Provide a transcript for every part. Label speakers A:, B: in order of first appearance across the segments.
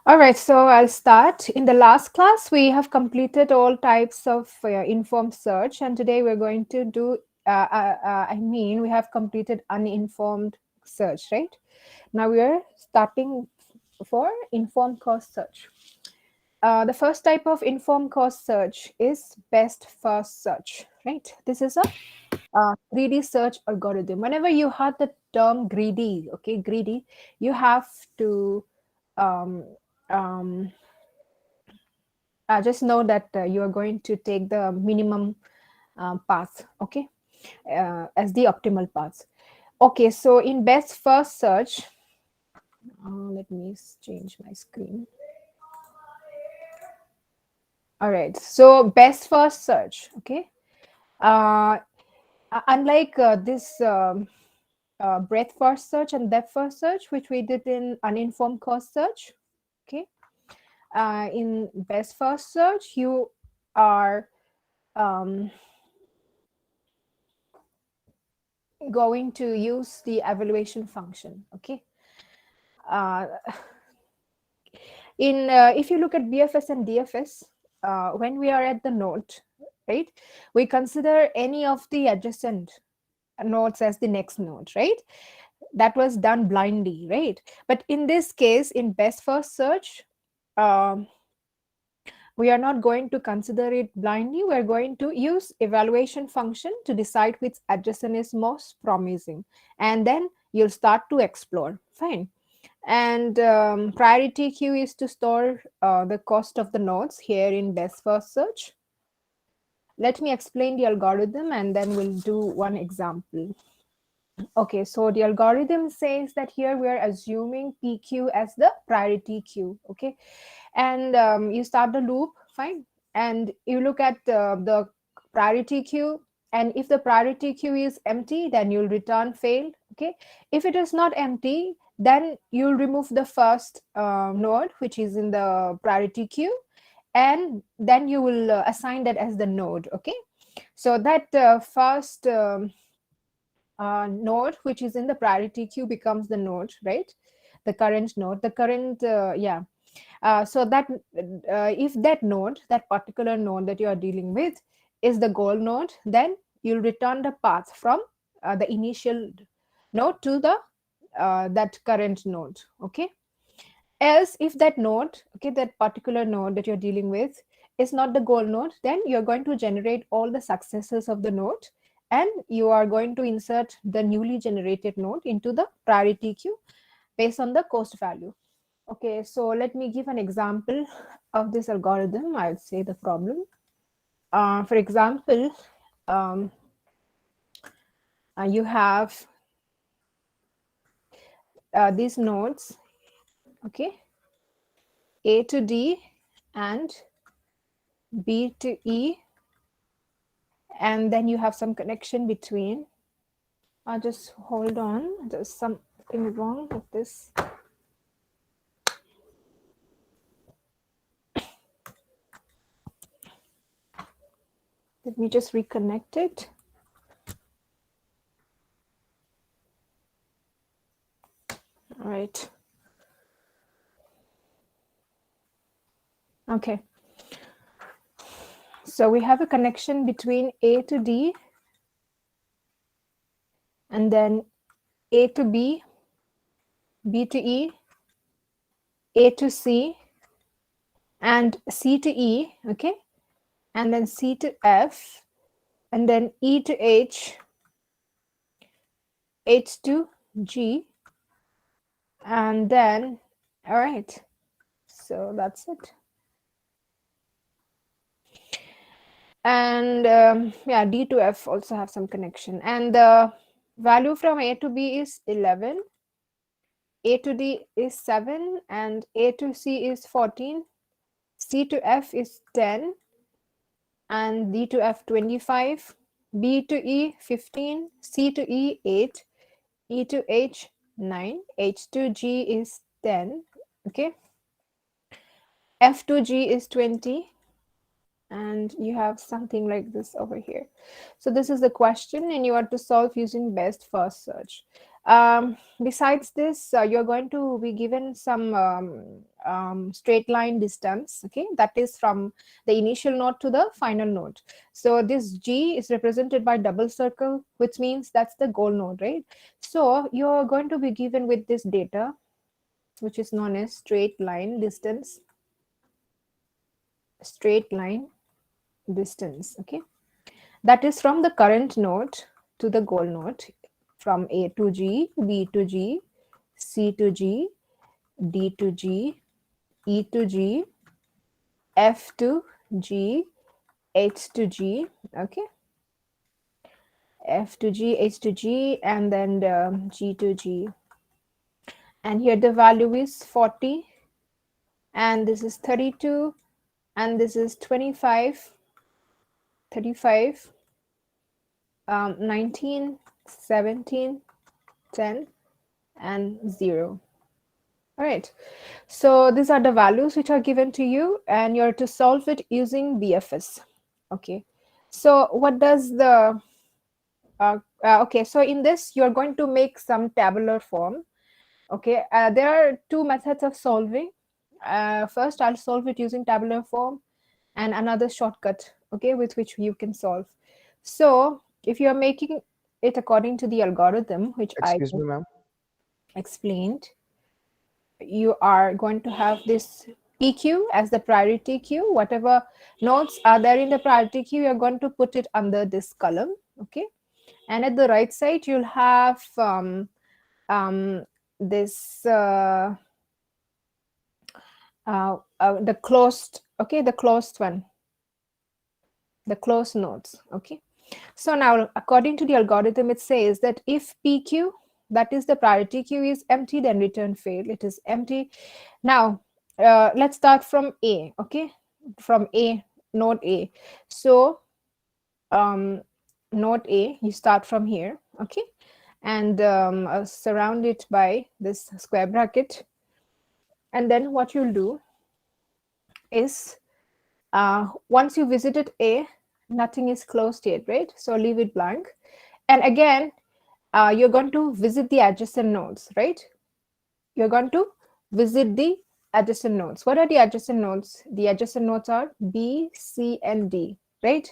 A: All right, so I'll start. In the last class, we have completed all types of informed search, and today we're going to do, we have completed uninformed search, right? Now we are starting for informed cause search. The first type of informed cause search is best first search, right? This is a greedy search algorithm. Whenever you heard the term greedy, okay, greedy, you have to um, um, just know that you are going to take the minimum path, okay, as the optimal path. Okay, so in best first search, let me change my screen. All right, so best first search, okay. uh, Unlike this breadth first search and depth first search, which we did in uninformed cause search, okay, in best first search you are um, going to use the evaluation function, okay. uh, in If you look at BFS and DFS, when we are at the node, right, we consider any of the adjacent nodes as the next node, right? That was done blindly, right? But in this case, in best first search, um, we are not going to consider it blindly. We're going to use evaluation function to decide which adjacent is most promising, and then you'll start to explore. Fine. And priority queue is to store the cost of the nodes here in best first search. Let me explain the algorithm and then we'll do one example. Okay, so the algorithm says that here we are assuming PQ as the priority queue, okay? And you start the loop, fine. And you look at the priority queue, and if the priority queue is empty, then you'll return failed, okay? If it is not empty, then you'll remove the first node, which is in the priority queue, and then you will assign that as the node, okay? So that first node which is in the priority queue becomes the node, right? The current node, the current so that if that node, that particular node that you are dealing with is the goal node, then you'll return the path from the initial node to the that current node, okay. Else if that node, okay, that particular node that you're dealing with is not the goal node, then you're going to generate all the successors of the node, and you are going to insert the newly generated node into the priority queue based on the cost value. Okay, so let me give an example of this algorithm. I would say the problem. For example, um, you have these nodes, okay, A to D and B to E, and then you have some connection between. Just hold on. There's something wrong with this. Let me just reconnect it. All right. Okay. So we have a connection between A to D and then A to B, B to E, A to C, and C to E, okay? And then C to F, and then E to H, H to G, and then, all right. So that's it. And yeah, D to F also have some connection. And the value from A to B is 11, A to D is 7, and A to C is 14, C to F is 10, and D to F 25, B to E 15, C to E 8, E to H 9, H to G is 10, okay, F to G is 20, and you have something like this over here. So this is the question, and you are to solve using best first search. Besides this, you're going to be given some straight line distance, okay, that is from the initial node to the final node. So this G is represented by double circle, which means that's the goal node, right? So you're going to be given with this data, which is known as straight line distance, okay, that is from the current node to the goal node, from A to G, B to G, C to G, D to G, E to G, F to G, H to G, okay, F to G, H to G, and then G to G. And here the value is 40, and this is 32, and this is 25, 35, 19, 17, 10, and 0. All right, so these are the values which are given to you, and you're to solve it using BFS. Okay, so what does the okay, so in this you're going to make some tabular form. Okay, there are two methods of solving. First, I'll solve it using tabular form, and another shortcut, okay, with which you can solve. So if you're making it according to the algorithm which I
B: Excuse me, ma'am.
A: explained, you are going to have this PQ as the priority queue. Whatever nodes are there in the priority queue, you're going to put it under this column, okay? And at the right side, you'll have this the closed, okay, the closed one, the closed nodes, okay? So now, according to the algorithm, it says that if PQ, that is the priority queue, is empty, then return failed. It is empty. Now, let's start from A, okay? From A, node A. So, node A, you start from here, okay? And surround it by this square bracket. And then what you'll do is, once you visited A, nothing is closed yet, right? So leave it blank. And again, you're going to visit the adjacent nodes, right? You're going to visit the adjacent nodes. What are the adjacent nodes? The adjacent nodes are B, C, and D, right?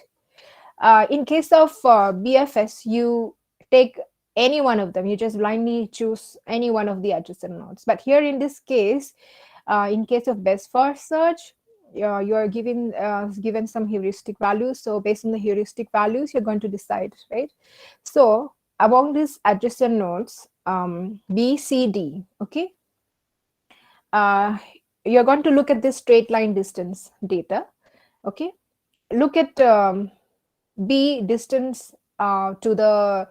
A: In case of BFS, you take any one of them. You just blindly choose any one of the adjacent nodes. But here in this case, in case of best first search, you are given some heuristic values. So based on the heuristic values, you're going to decide, right? So among these adjacent nodes, B, C, D, okay, uh, you're going to look at this straight line distance data, okay? Look at B distance to the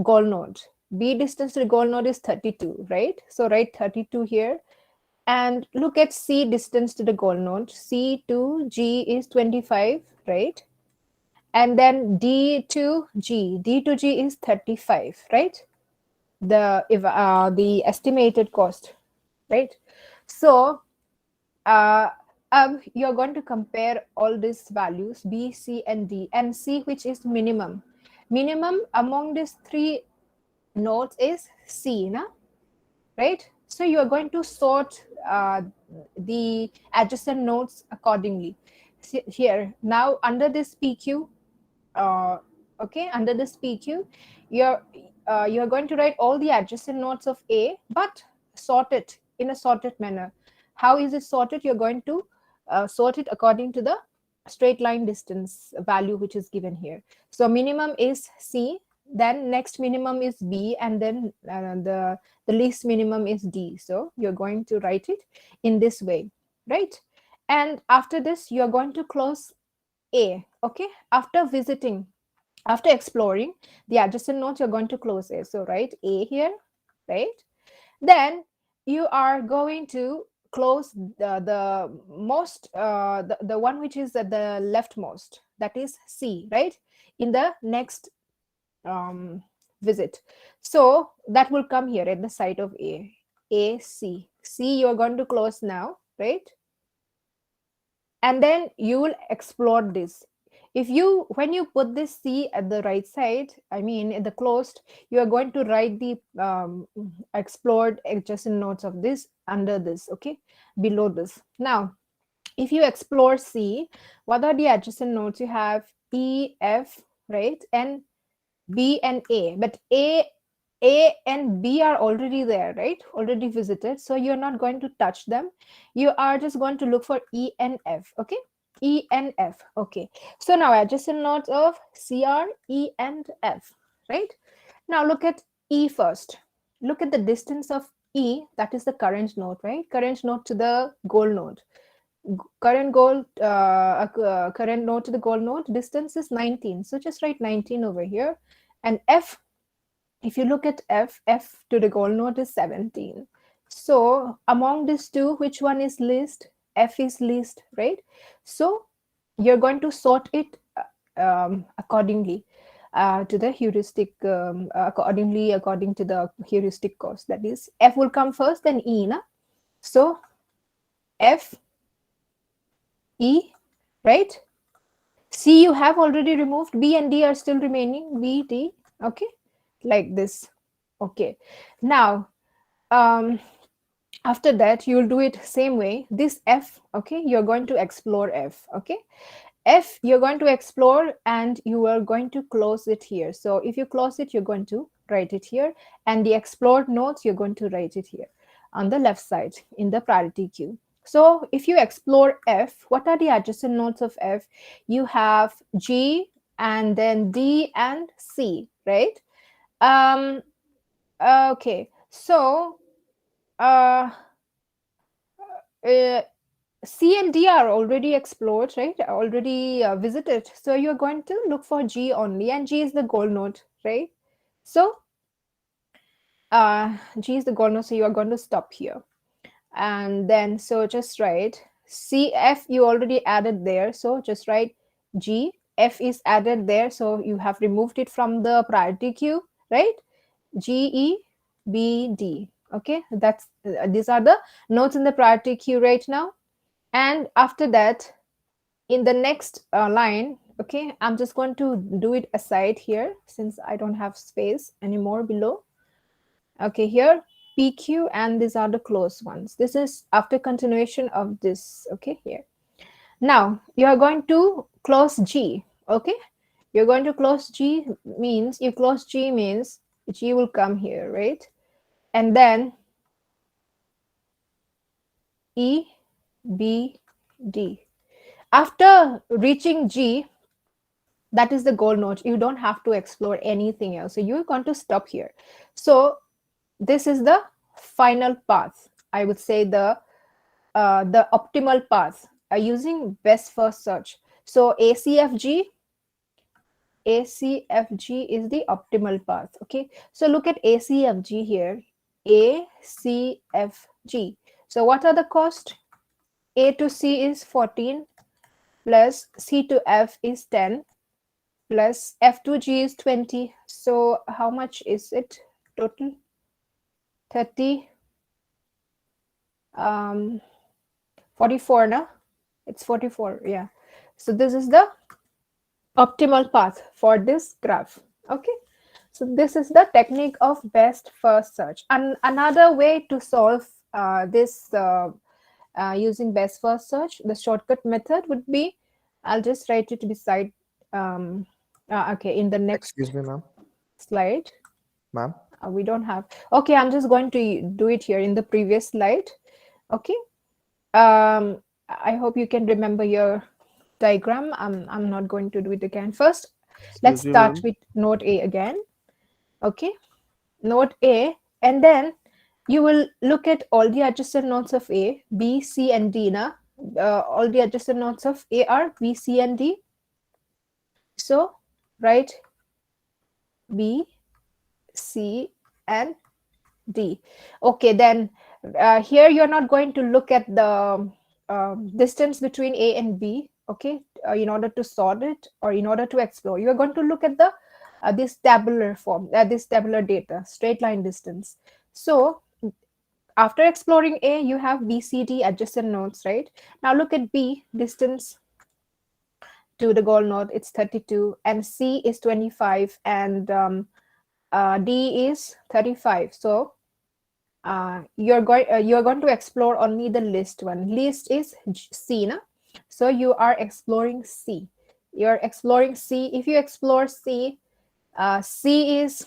A: goal node. B distance to the goal node is 32, right? So write 32 here. And look at C distance to the goal node. C to G is 25, right? And then D to G. D to G is 35, right? The estimated cost, right? So you're going to compare all these values B, C, and D, and see which is minimum. Minimum among these three nodes is C, na? Right? So you are going to sort the adjacent nodes accordingly. See, here now under this PQ, okay, under this PQ, you're going to write all the adjacent nodes of A, but sort it in a sorted manner. How is it sorted? You're going to sort it according to the straight line distance value which is given here. So minimum is C, then next minimum is B, and then the least minimum is D. So you're going to write it in this way, right? And after this, you're going to close A, okay? After exploring the adjacent nodes, you're going to close A. So write A here, right? Then you are going to close the one which is at the leftmost, that is C, right? In the next visit. So that will come here at the site of A, C. C you're going to close now, right? And then you will explore this. if when you put this C at the right side, I mean at the closed, you are going to write the explored adjacent nodes of this under this, okay, below this. Now if you explore C, what are the adjacent nodes? You have E, F, right, and B and A, but A and B are already there, right? Already visited. So you're not going to touch them. You are just going to look for E and F, okay? E and F, okay. So now adjacent nodes of C are E and F, right? Now look at E first. Look at the distance of E, that is the current node, right? Current node to the goal node. Current node to the goal node distance is 19. So just write 19 over here. And F, if you look at F to the goal node is 17. So among these two, which one is least? F is least, right? So you're going to sort it accordingly to the heuristic, according to the heuristic cost. That is, F will come first, then E. Na? So F, E, right? C you have already removed. B and D are still remaining. B, D, okay, like this. Okay, now after that you'll do it same way. This F, okay, you're going to explore F, okay. F you're going to explore and you are going to close it here. So if you close it, you're going to write it here, and the explored nodes you're going to write it here on the left side in the priority queue. So if you explore F, what are the adjacent nodes of F? You have G and then D and C, right? Okay, so uh, uh C and D are already explored, right? Already visited. So you're going to look for G only, and G is the goal node, right? So G is the goal node, so you are going to stop here. And then, so just write CF, you already added there. So just write G, F is added there. So you have removed it from the priority queue, right? G, E, B, D. Okay, that's these are the nodes in the priority queue right now. And after that, in the next line, okay, I'm just going to do it aside here since I don't have space anymore below. Okay, here PQ, and these are the close ones. This is after continuation of this. Okay, here. Now you are going to close G. Okay, you're going to close G means you close G means G will come here, right? And then E, B, D. After reaching G, that is the goal node. You don't have to explore anything else. So you're going to stop here. So this is the final path. I would say the optimal path using best first search. So ACFG is the optimal path. Okay. So look at ACFG here. ACFG. So what are the cost? A to C is 14 plus C to F is 10 plus F to G is 20. So how much is it total? 30, 44, no? It's 44, yeah. So this is the optimal path for this graph, okay? So this is the technique of best first search. And another way to solve this using best first search, the shortcut method would be, I'll just write it beside, okay, in the next
B: Excuse me, ma'am.
A: slide.
B: Ma'am.
A: We don't have, okay, I'm just going to do it here in the previous slide, okay? I hope you can remember your diagram. I'm not going to do it again. First, let's
B: Excuse me,
A: start
B: ma'am.
A: with node A again, okay? Node A, and then you will look at all the adjacent nodes of A, B, C, and D. Na? All the adjacent nodes of A are B, C, and D. So write B, C, and D. Okay, then here you're not going to look at the distance between A and B, okay, in order to sort it or in order to explore. You're going to look at the this tabular form, this tabular data, straight line distance. So after exploring A, you have B, C, D adjacent nodes, right? Now look at B, distance to the goal node, it's 32, and C is 25, and D is 35. So you're going to explore only the least one. Least is C, na? So you are exploring C. You're exploring C. If you explore C, C is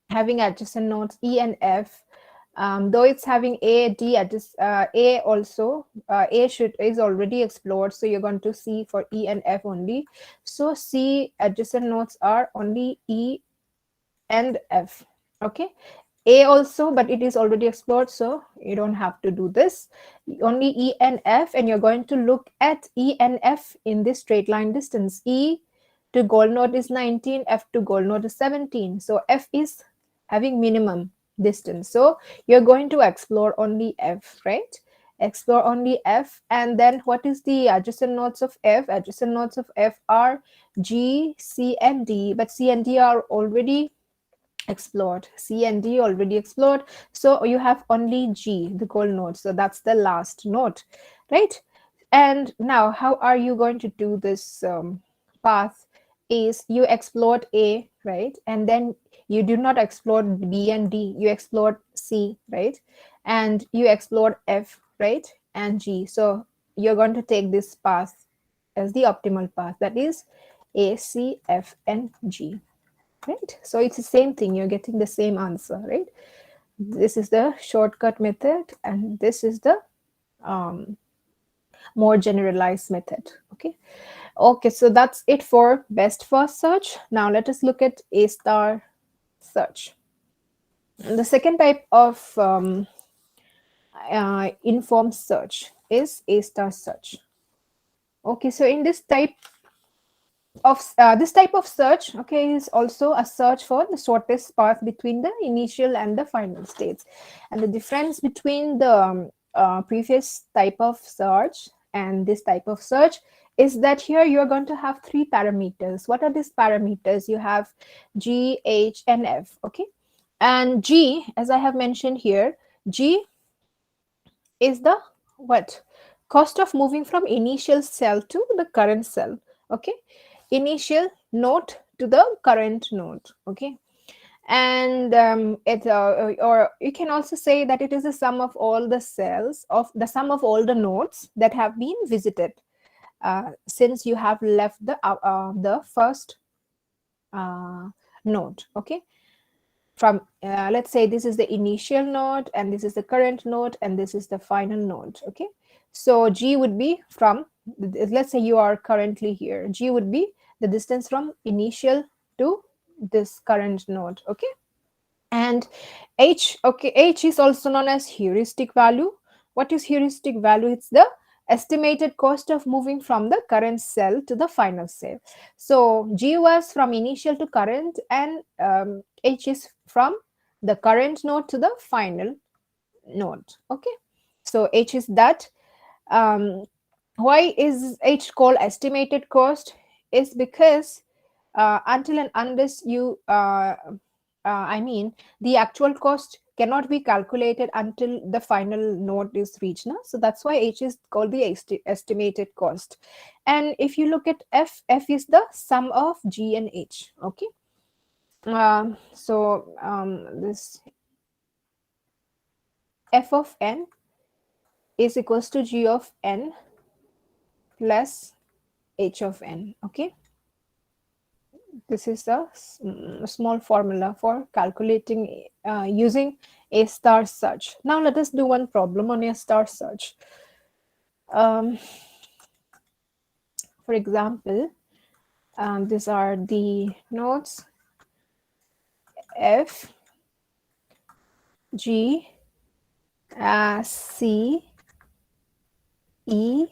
A: having adjacent nodes E and F. Though it's having A, D, A also, A is already explored, so you're going to see for E and F only. So C adjacent nodes are only E and F. Okay, A also, but it is already explored, so you don't have to do this. Only E and F, and you're going to look at E and F in this straight line distance. E to goal node is 19, F to goal node is 17. So F is having minimum distance. So you're going to explore only F, right? Explore only F. And then what is the adjacent nodes of F? Adjacent nodes of F are G, C, and D, but C and D are already explored. C and D already explored. So you have only G, the goal node. So that's the last node, right? And now how are you going to do this path? Is you explored A, right? And then you do not explore B and D, you explored C, right? And you explored F, right? And G. So you're going to take this path as the optimal path, that is A, C, F, and G, right? So it's the same thing, you're getting the same answer, right? This is the shortcut method, and this is the more generalized method. Okay, so that's it for best first search. Now let us look at A star search. And the second type of informed search is A star search. Okay, so in this type of search, okay, is also a search for the shortest path between the initial and the final states. And the difference between the previous type of search and this type of search is that here you're going to have three parameters. What are these parameters? You have G, H, and F. Okay, and G, as I have mentioned here, G is the what? Cost of moving from initial cell to the current cell. Okay, initial node to the current node. Okay, and or you can also say that it is the sum of all the cells of the sum of all the nodes that have been visited since you have left the first node. Okay, from let's say this is the initial node, and this is the current node, and this is the final node. Okay, so G would be from, let's say you are currently here, G would be the distance from initial to this current node. Okay, and H, okay, H is also known as heuristic value. What is heuristic value? It's the estimated cost of moving from the current cell to the final cell. So G was from initial to current, and H is from the current node to the final node. Okay, so H is that. Why is H called estimated cost? Is because until and unless you I mean, the actual cost cannot be calculated until the final node is reached. No? So that's why H is called the estimated cost. And if you look at F, F is the sum of G and H. Okay. This F of n is equals to G of n plus H of n. Okay. This is a small formula for calculating using A star search. Now let us do one problem on A star search. For example, these are the nodes F, G, C, E,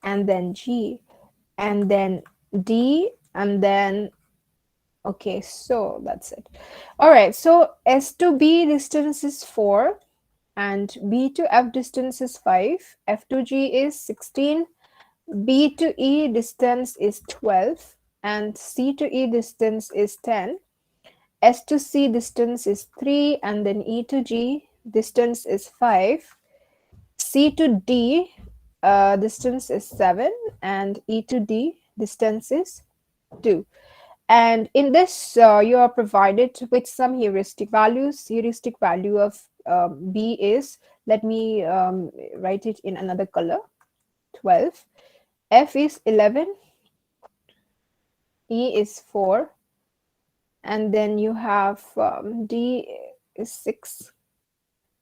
A: and then G, and then D, and then okay, so that's it. All right, so S to B distance is 4, and B to F distance is 5, F to G is 16, B to E distance is 12, and C to E distance is 10, S to C distance is 3, and then E to G distance is 5, C to D distance is 7, and E to D distance is 2. And in this, you are provided with some heuristic values. Heuristic value of B is, let me write it in another color, 12. F is 11. E is 4. And then you have D is 6.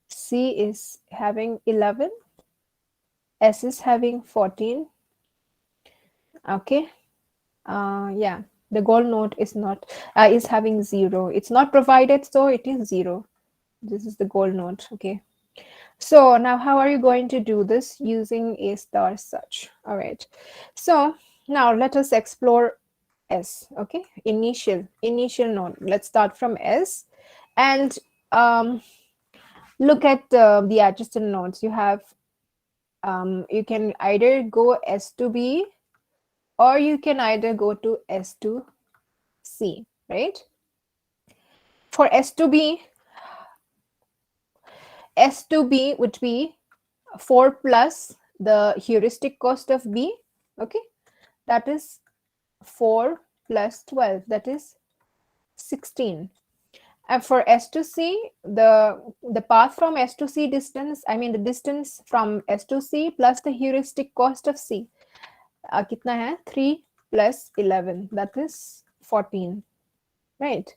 A: C is having 11. S is having 14. Okay. Yeah, the goal node is not is having 0. It's not provided, so it is 0. This is the goal node. Okay. So now how are you going to do this? Using a star search. All right. So now let us explore S. Okay. Initial node. Let's start from S and look at the adjacent nodes. You have you can either go S to B, or you can either go to S to C, right? For S to B would be 4 plus the heuristic cost of B, okay? That is 4 plus 12, that is 16. And for S to C, the path from S to C distance, I mean the distance from S to C plus the heuristic cost of C, कितना है? 3 plus 11, that is 14, right?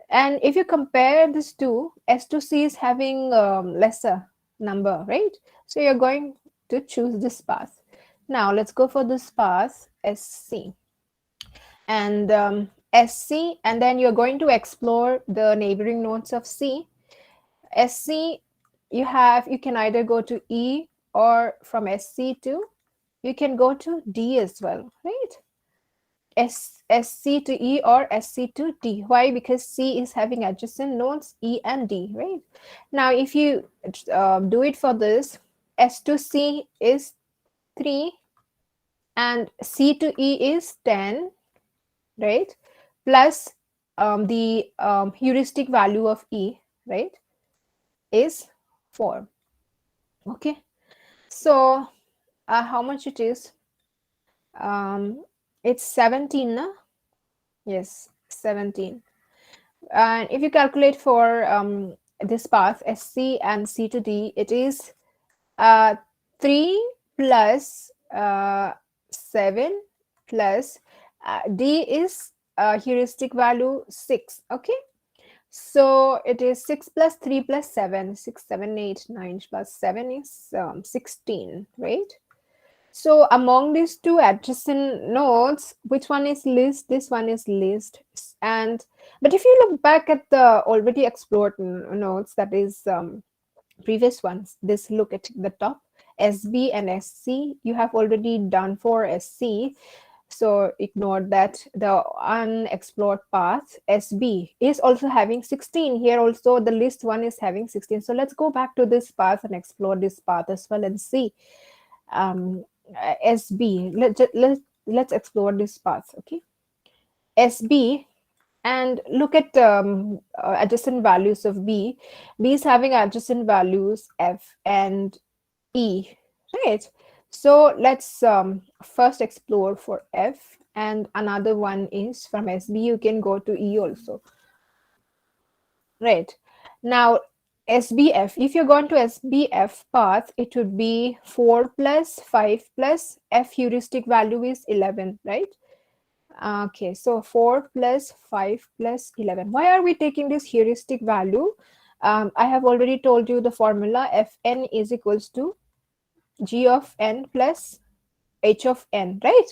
A: And if you compare this to S to C is having lesser number, right? So you're going to choose this path. Now let's go for this path, SC. And SC, and then you're going to explore the neighboring nodes of C. SC, you can either go to E, or from SC to, you can go to D as well, right? SC to E or SC to D. Why? Because C is having adjacent nodes E and D, right? Now, if you do it for this, S to C is 3 and C to E is 10, right? Plus the heuristic value of E, right, is 4. Okay. So, how much it is? It's 17, no? Yes, 17. And if you calculate for this path SC and C to D, it is 3 plus 7 plus D is heuristic value 6. Okay, so it is 6 plus 3 plus 7, 6, 7, 8, 9 plus 7 is 16, right? So among these two adjacent nodes, which one is least? This one is least. And but if you look back at the already explored nodes, that is previous ones, this look at the top, SB and SC, you have already done for SC. So ignore that. The unexplored path, SB, is also having 16. Here also the least one is having 16. So let's go back to this path and explore this path as well and see. SB, let's explore this path. Okay, SB, and look at adjacent values of B. B is having adjacent values F and E, right? So let's first explore for F, and another one is from SB you can go to E also, right? Now SBF, if you're going to SBF path, it would be 4 plus 5 plus F heuristic value is 11, right? Okay, so 4 plus 5 plus 11. Why are we taking this heuristic value? I have already told you the formula. Fn is equals to G of n plus H of n, right?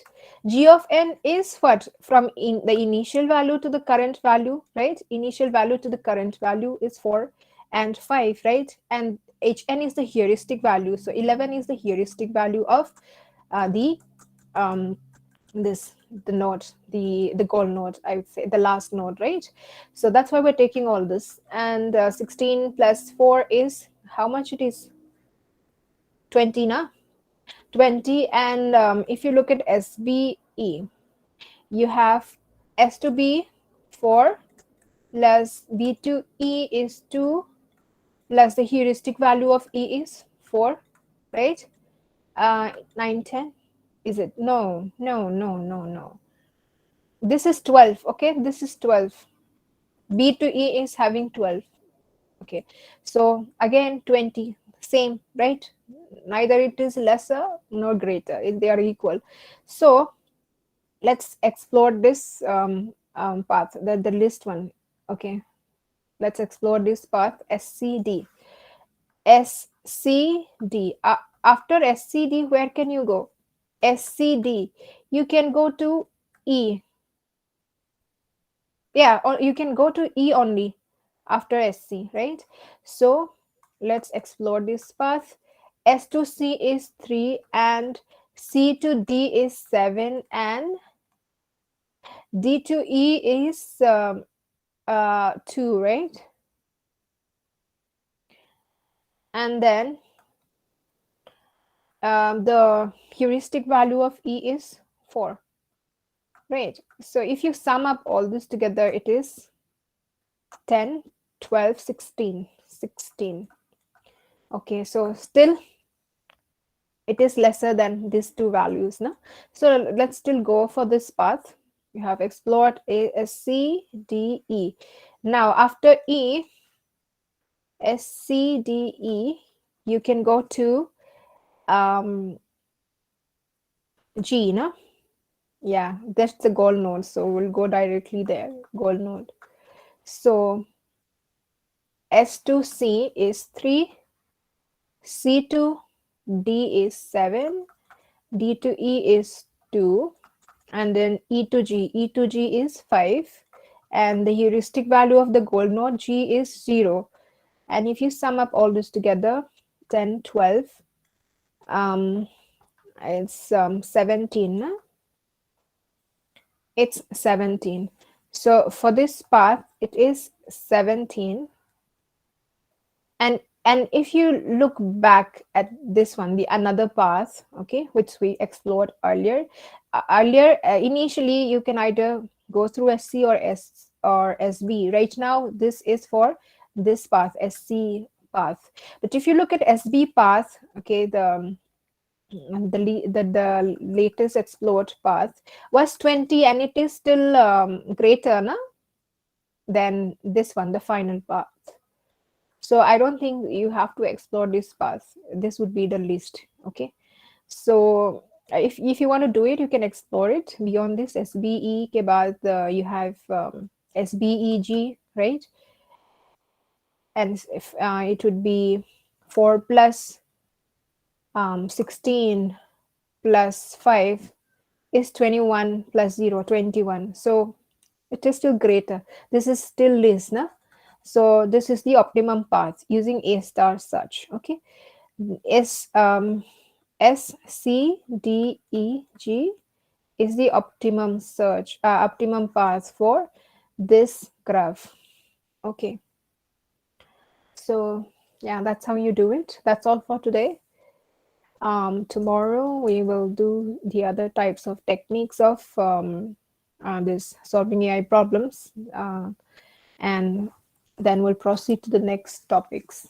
A: G of n is what? From the initial value to the current value, right? Initial value to the current value is 4 and 5, right? And Hn is the heuristic value. So 11 is the heuristic value of the node, the goal node, I would say, the last node, right? So that's why we're taking all this. And 16 plus 4 is how much it is? 20, na? 20. And if you look at SBE, you have S to B 4 plus B to E is 2 plus the heuristic value of E is 4, right? 9, 10. Is it? No, no, no, no, no. This is 12. Okay, this is 12. B to E is having 12. Okay, so again 20, same, right? Neither it is lesser nor greater, they are equal. So let's explore this path, the list one. Okay, let's explore this path, SCD. SCD. After SCD, where can you go? SCD. You can go to E. Yeah, or you can go to E only after SC, right? So let's explore this path. S to C is 3 and C to D is 7 and D to E is 2, right? And then the heuristic value of E is 4, right? So if you sum up all this together, it is 10, 12, 16, 16. Okay, so still it is lesser than these two values. No? So let's still go for this path. You have explored A, S, C, D, E. Now after E, S, C, D, E, you can go to G, no? Yeah, that's the goal node. So we'll go directly there, goal node. So S to C is 3, C to D is 7, D to E is 2, and then E to G is 5, and the heuristic value of the goal node G is 0. And if you sum up all this together, 10, 12, it's 17. No? It's 17. So for this path, it is 17. And if you look back at this one, the another path, okay, which we explored earlier, initially you can either go through SC or SB. Right now this is for this path, SC path. But if you look at SB path, okay, the latest explored path was 20, and it is still greater than this one, the final path. So I don't think you have to explore this path. This would be the least. Okay, so if you want to do it, you can explore it beyond this. SBE ke baad you have SBEG, right? And if it would be 4 plus 16 plus 5 is 21 plus 0, 21. So it is still greater. This is still less, na? So this is the optimum path using A star search. Okay, S C D E G is the optimum search, optimum path for this graph. Okay, so yeah, that's how you do it. That's all for today. Tomorrow we will do the other types of techniques of this solving AI problems, and then we'll proceed to the next topics.